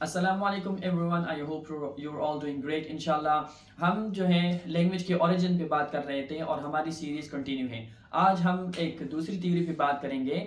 अस्सलामुअलैकुम everyone, I hope you're all doing great इंशाल्लाह। हम जो है लैंग्वेज के ओरिजिन पे बात कर रहे थे और हमारी सीरीज़ कंटिन्यू है। आज हम एक दूसरी थ्योरी पे बात करेंगे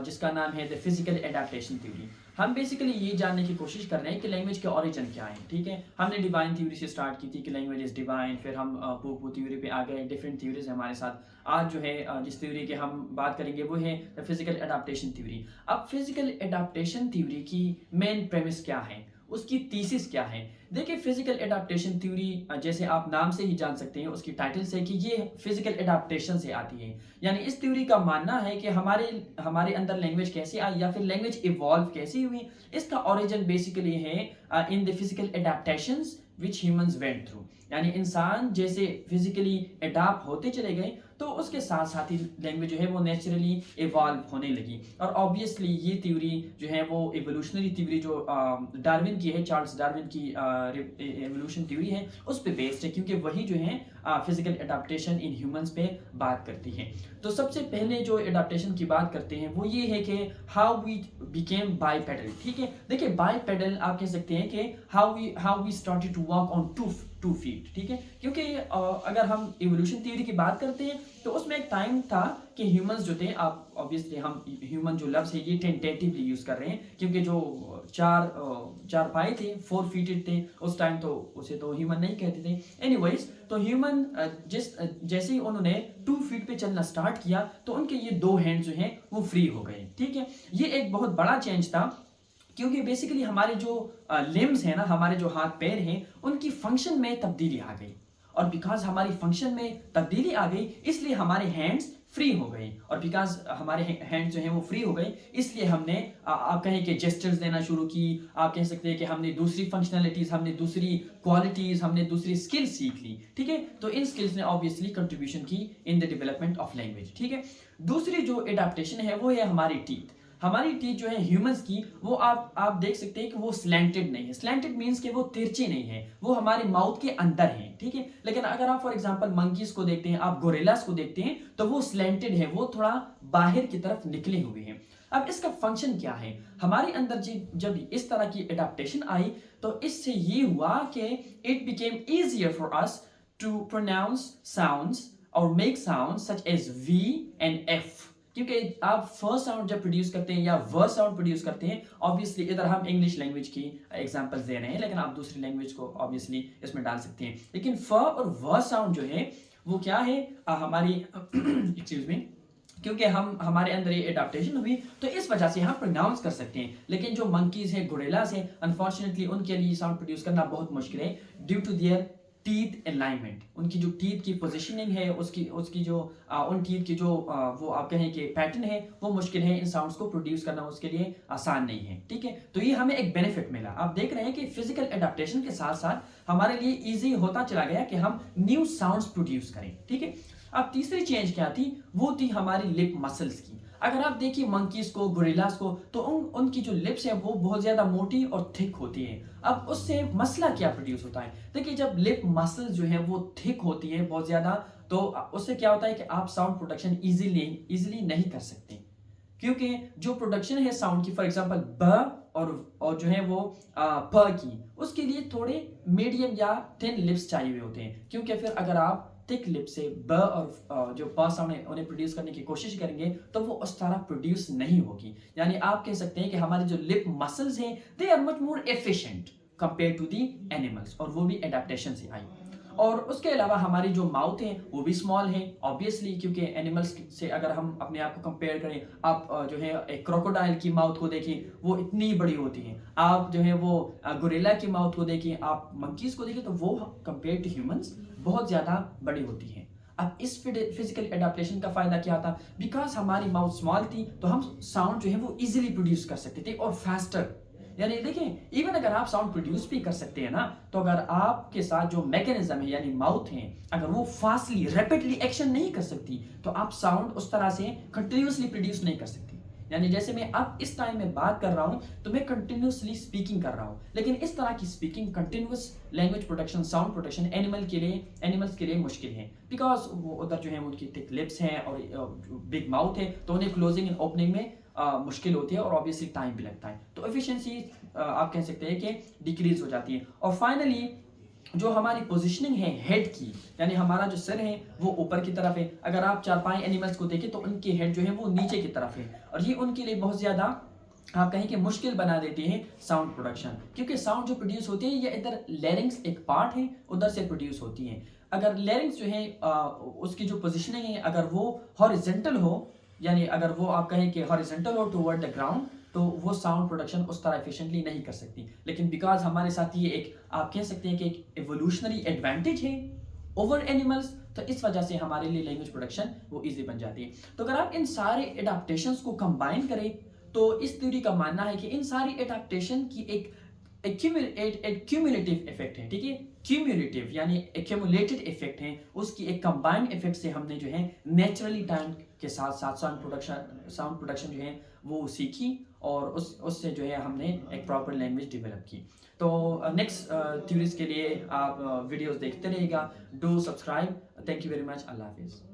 जिसका नाम है द फिजिकल एडाप्टेशन थ्योरी। हम बेसिकली ये जानने की कोशिश कर रहे हैं कि लैंग्वेज के ओरिजिन क्या है। ठीक है, हमने डिवाइन थ्योरी से स्टार्ट की थी कि लैंग्वेज इज़ डिवाइन, फिर हम पू थ्योरी पे आ गए। डिफरेंट थ्योरीज है हमारे साथ। आज जो है जिस थ्योरी की हम बात करेंगे वो है द फिजिकल एडाप्टेशन थ्योरी। अब फिजिकल एडाप्टेशन थ्योरी की मेन प्रेमिस क्या है, उसकी थीसिस क्या है। देखिए, फिजिकल एडाप्टेशन थ्योरी जैसे आप नाम से ही जान सकते हैं, उसकी टाइटल से, कि ये फिजिकल एडाप्टेशन से आती है। यानी इस थ्योरी का मानना है कि हमारे हमारे अंदर लैंग्वेज कैसे आई या फिर लैंग्वेज इवॉल्व कैसे हुई, इसका ओरिजिन बेसिकली है in the physical adaptations which humans went through. यानी इंसान जैसे फिजिकली एडाप्ट होते चले गए तो उसके साथ साथ ही लैंग्वेज जो है वो नेचुरली इवॉल्व होने लगी। और ऑब्वियसली ये थ्योरी जो है वो एवोल्यूशनरी थ्योरी जो डार्विन की है, चार्ल्स डार्विन की एवोल्यूशन थ्योरी है, उस पे बेस्ड है, क्योंकि वही जो है फिजिकल एडाप्टेशन इन ह्यूमंस पे बात करती है। तो सबसे पहले जो एडाप्टेशन की बात करते हैं वो ये है कि हाउ वी बिकेम बाइपेडल। ठीक है, देखिए बाइपेडल आप कह सकते हैं कि how we started to walk on two feet. ठीक है, क्योंकि अगर हम इवोल्यूशन थ्योरी की बात करते हैं तो उसमें एक टाइम था कि ह्यूमंस जो थे, आप ऑब्वियसली हम ह्यूमन जो लफ्ज़ है ये टेंटेटिवली यूज़ कर रहे हैं, क्योंकि जो चार पाए थे, 4 फीटेड थे उस टाइम, तो उसे तो ह्यूमन नहीं कहते थे। एनीवेज, तो ह्यूमन जैसे ही उन्होंने 2 फीट पे चलना स्टार्ट किया तो उनके ये 2 हैंड जो हैं वो फ्री हो गए। ठीक है, ये एक बहुत बड़ा चेंज था, क्योंकि बेसिकली हमारे जो लिम्स हैं ना, हमारे जो हाथ पैर हैं, उनकी फंक्शन में तब्दीली आ गई। और बिकॉज हमारी फंक्शन में तब्दीली आ गई इसलिए हमारे हैंड्स फ्री हो गए। और बिकॉज हमारे हैंड्स जो हैं वो फ्री हो गए इसलिए हमने आप कहें कि जेस्चर्स देना शुरू की। आप कह सकते हैं कि हमने दूसरी फंक्शनैलिटीज, हमने दूसरी क्वालिटीज, हमने दूसरी स्किल्स सीख ली। ठीक है, तो इन स्किल्स ने ऑब्वियसली कंट्रीब्यूशन की in the development of language. ठीक है, दूसरी जो एडाप्टेशन है वो है हमारी टीथ। हमारी टीथ जो है ह्यूमंस की, वो आप देख सकते हैं कि वो स्लैंटेड नहीं है। स्लैंटेड मीन्स कि वो तिरछी नहीं है, वो हमारे माउथ के अंदर है। ठीक है, लेकिन अगर आप फॉर एग्जांपल मंकीज को देखते हैं, आप गोरिल्लास को देखते हैं, तो वो स्लैंटेड है, वो थोड़ा बाहर की तरफ निकले हुए हैं। अब इसका फंक्शन क्या है, हमारे अंदर जब इस तरह की एडाप्टेशन आई तो इससे ये हुआ कि it became easier for us to pronounce sounds और make sounds such as V and F. क्योंकि आप फर्स्ट साउंड जब प्रोड्यूस करते हैं या व साउंड प्रोड्यूस करते हैं, ऑब्वियसली इधर हम इंग्लिश लैंग्वेज की एग्जांपल्स दे रहे हैं, लेकिन आप दूसरी लैंग्वेज को ऑब्वियसली इसमें डाल सकते हैं। लेकिन फ और व साउंड जो है वो क्या है, हमारी एक्सक्यूज मी, क्योंकि हमारे अंदर ये एडाप्टेशन हुई तो इस वजह से हम प्रोनाउंस कर सकते हैं। लेकिन जो मंकीज है, गोरिल्लास है, अनफॉर्चुनेटली उनके लिए साउंड प्रोड्यूस करना बहुत मुश्किल है due to their teeth alignment. उनकी जो टीथ की पोजीशनिंग है, उसकी उसकी जो उन टीथ की जो वो आप कहें कि पैटर्न है, वो मुश्किल है। इन साउंड्स को प्रोड्यूस करना उसके लिए आसान नहीं है। ठीक है, तो ये हमें एक बेनिफिट मिला। आप देख रहे हैं कि फिजिकल एडाप्टेशन के साथ साथ हमारे लिए ईजी होता चला गया कि हम न्यू साउंड्स प्रोड्यूस करें। ठीक है, अब तीसरी चेंज क्या थी, वो थी हमारी लिप मसल्स की। अगर आप देखिए मंकीज को, गोरिल्लास को, तो उनकी जो लिप्स है वो बहुत ज्यादा मोटी और थिक होती है। अब उससे मसला क्या प्रोड्यूस होता है, देखिए जब लिप मसल्स जो है वो थिक होती है बहुत ज्यादा, तो उससे क्या होता है कि आप साउंड प्रोडक्शन इजीली नहीं कर सकते। क्योंकि जो प्रोडक्शन है साउंड की, फॉर एग्जांपल ब और जो है वो प की, उसके लिए थोड़े मीडियम या थिन लिप्स चाहिए हुए होते हैं। क्योंकि फिर अगर आप थिक लिप से ब और जो प साउंड है उन्हें प्रोड्यूस करने की कोशिश करेंगे तो वो उस तरह प्रोड्यूस नहीं होगी। यानी आप कह सकते हैं कि हमारी जो लिप मसल्स हैं they are much more efficient compare to the animals, और वो भी एडेप्टेशन से आई। और उसके अलावा हमारी जो माउथ है वो भी स्मॉल है ऑब्वियसली, क्योंकि एनिमल्स से अगर हम अपने आप को कंपेयर करें, आप जो है एक क्रोकोडाइल की माउथ को देखिए वो इतनी बड़ी होती है। आप जो है वो गोरिल्ला की माउथ को देखिए, आप मंकीज को देखिए, तो वो कंपेयर टू ह्यूमंस बहुत ज़्यादा बड़ी होती है। अब इस फिजिकल एडाप्टेशन का फायदा क्या था, बिकॉज हमारी माउथ स्मॉल थी तो हम साउंड जो है वो इजीली प्रोड्यूस कर सकते थे और फास्टर। यानी देखें, इवन अगर आप साउंड प्रोड्यूस भी कर सकते हैं ना, तो अगर आपके साथ जो मैकेनिज्म है यानी माउथ है, अगर वो फास्टली रैपिडली एक्शन नहीं कर सकती तो आप साउंड उस तरह से कंटिन्यूसली प्रोड्यूस नहीं कर सकती। यानी जैसे मैं अब इस टाइम में बात कर रहा हूं तो मैं कंटिन्यूसली स्पीकिंग कर रहा हूं, लेकिन इस तरह की speaking, continuous language production, sound production animals के लिए मुश्किल है। बिकॉज वो उधर जो है उनकी थिक लिप्स हैं और बिग माउथ है, तो उन्हें क्लोजिंग एंड ओपनिंग में मुश्किल होती है और ऑब्वियसली टाइम भी लगता है। तो एफिशिएंसी आप कह सकते हैं कि डिक्रीज हो जाती है। और फाइनली जो हमारी पोजीशनिंग है हेड की, यानी हमारा जो सिर है वो ऊपर की तरफ है। अगर आप चारपाई एनिमल्स को देखें तो उनकी हेड जो है वो नीचे की तरफ है, और ये उनके लिए बहुत ज़्यादा आप कहें कि मुश्किल बना देती है साउंड प्रोडक्शन, क्योंकि साउंड जो प्रोड्यूस होती है ये इधर लेरिंग्स एक पार्ट है उधर से प्रोड्यूस होती है। अगर लेरिंग्स जो है उसकी जो पोजीशनिंग है अगर वो हॉरिजेंटल हो, यानी अगर वो आप कहें कि हॉरिजेंटल हो टुवर्ड द ग्राउंड, तो वो साउंड प्रोडक्शन उस तरह एफिशिएंटली नहीं कर सकती। लेकिन बिकॉज हमारे साथ ये एक आप कह सकते हैं कि एक एवोल्यूशनरी एडवांटेज है ओवर एनिमल्स, तो इस वजह से हमारे लिए लैंग्वेज प्रोडक्शन वो इजी बन जाती है। तो अगर आप इन सारे एडाप्टेशंस को कंबाइन करें तो इस थ्योरी का मानना है कि इन सारी एडाप्टेशन की एक क्यूमुलेटिव इफेक्ट है, ठीक है, क्यूमुलेटिव यानी एक्यूमुलेटेड इफेक्ट है, उसकी एक कंबाइंड इफेक्ट से हमने जो है नेचुरली टाइम के साथ साथ साउंड प्रोडक्शन जो है वो सीखी, और उससे जो है हमने एक प्रॉपर लैंग्वेज डेवलप की। तो नेक्स्ट थ्योरीज के लिए आप वीडियोस देखते रहिएगा। Do subscribe. Thank you very much. अल्लाह हाफिज़।